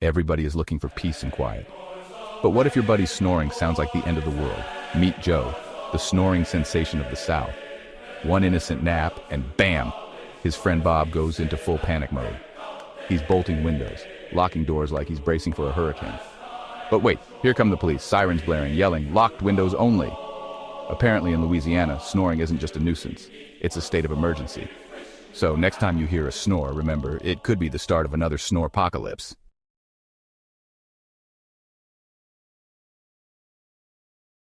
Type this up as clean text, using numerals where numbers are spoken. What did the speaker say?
Everybody is looking for peace and quiet. But what if your buddy's snoring sounds like the end of the world? Meet Joe, the snoring sensation of the South. One innocent nap, and bam! His friend Bob goes into full panic mode. He's bolting windows, locking doors like he's bracing for a hurricane. But wait, here come the police, sirens blaring, yelling, "Locked windows only!" Apparently in Louisiana, snoring isn't just a nuisance, it's a state of emergency. So next time you hear a snore, remember, it could be the start of another snore-pocalypse.